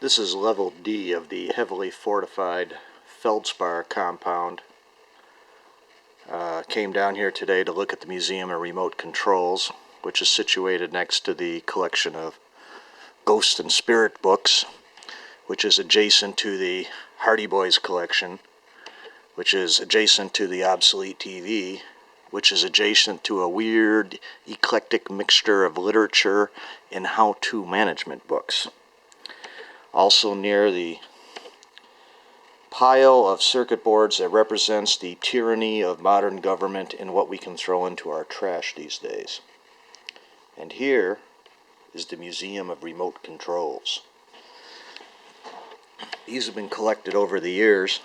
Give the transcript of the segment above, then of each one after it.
This is level D of the heavily fortified Feldspar compound. Came down here today to look at the Museum of Remote Controls, which is situated next to the collection of ghost and spirit books, which is adjacent to the Hardy Boys collection, which is adjacent to the obsolete TV, which is adjacent to a weird, eclectic mixture of literature and how-to management books. Also near the pile of circuit boards that represents the tyranny of modern government and what we can throw into our trash these days. And here is the Museum of Remote Controls. These have been collected over the years.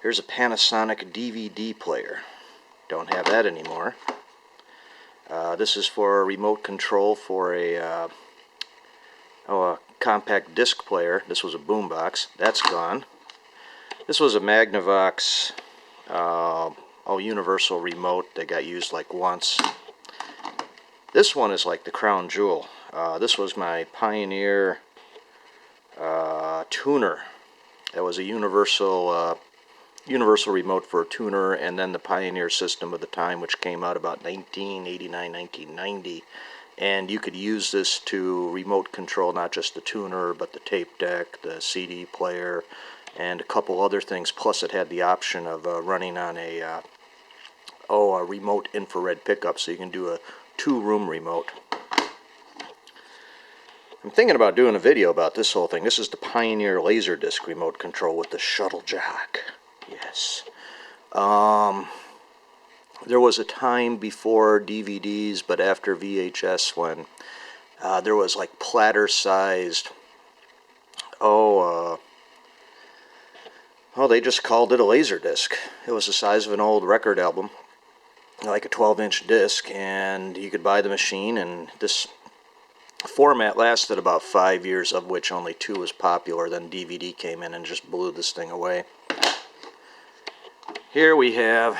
Here's a Panasonic DVD player. Don't have that anymore. This is for a remote control for a compact disc player. This was a boombox. That's gone. This was a Magnavox universal remote that got used like once. This one is like the crown jewel. This was my Pioneer tuner. That was a universal remote for a tuner, and then the Pioneer system of the time, which came out about 1989, 1990. And you could use this to remote control not just the tuner, but the tape deck, the CD player, and a couple other things. Plus it had the option of running on a remote infrared pickup, so you can do a two-room remote. I'm thinking about doing a video about this whole thing. This is the Pioneer Laserdisc remote control with the shuttle jack. Yes. There was a time before DVDs, but after VHS, when there was like platter-sized, they just called it a Laserdisc. It was the size of an old record album, like a 12-inch disc, and you could buy the machine, and this format lasted about 5 years, of which only 2 was popular. Then DVD came in and just blew this thing away. Here we have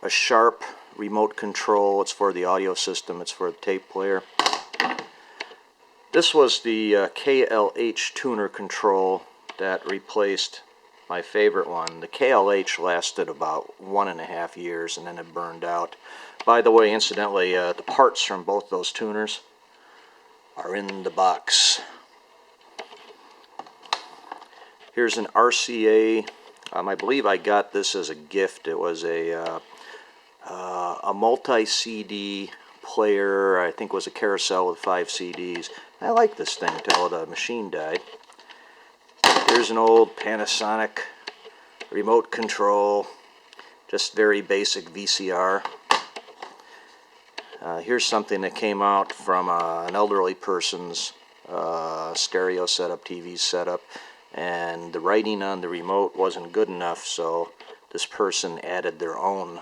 a Sharp remote control. It's for the audio system. It's for the tape player. This was the KLH tuner control that replaced my favorite one. The KLH lasted about 1.5 years and then it burned out. By the way, incidentally, the parts from both those tuners are in the box. Here's an RCA. I believe I got this as a gift. It was a multi-CD player. I think it was a carousel with 5 CDs. I like this thing until the machine died. Here's an old Panasonic remote control, just very basic VCR. Here's something that came out from an elderly person's stereo setup, TV setup, and the writing on the remote wasn't good enough, so this person added their own.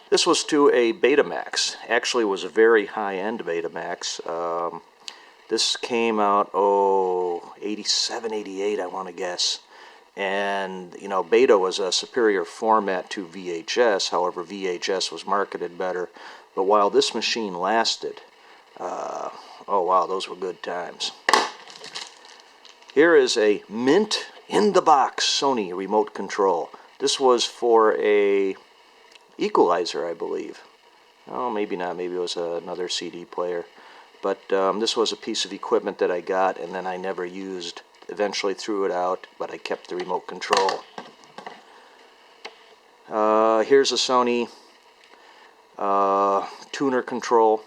This was to a Betamax. Actually, it was a very high-end Betamax. This came out, 87, 88, I want to guess. And, you know, Beta was a superior format to VHS. However, VHS was marketed better. But while this machine lasted, oh wow, those were good times. Here is a mint in the box Sony remote control. This was for a equalizer, I believe. Oh, maybe not. Maybe it was another CD player. But this was a piece of equipment that I got and then I never used. Eventually threw it out, but I kept the remote control. Here's a Sony tuner control.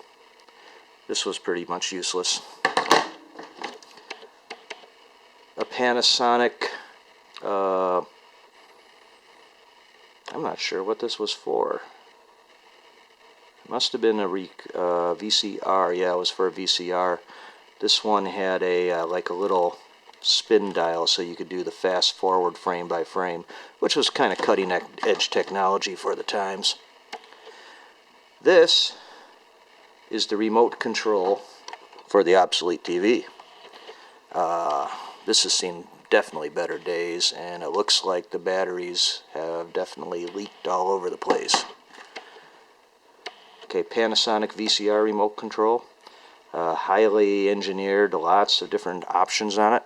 This was pretty much useless. A Panasonic, I'm not sure what this was for. It must have been a VCR. Yeah, it was for a VCR. This one had a like a little spin dial, so you could do the fast forward frame by frame, which was kind of cutting edge technology for the times. This is the remote control for the obsolete TV. This has seen definitely better days, and it looks like the batteries have definitely leaked all over the place. Okay, Panasonic VCR remote control. highly engineered, lots of different options on it.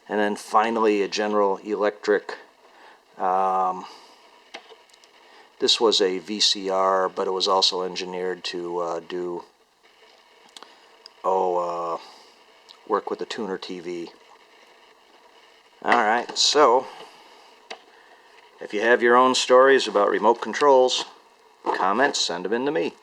And then finally a General Electric. This was a VCR, but it was also engineered to work with the tuner TV. Alright, so if you have your own stories about remote controls, comments, send them in to me.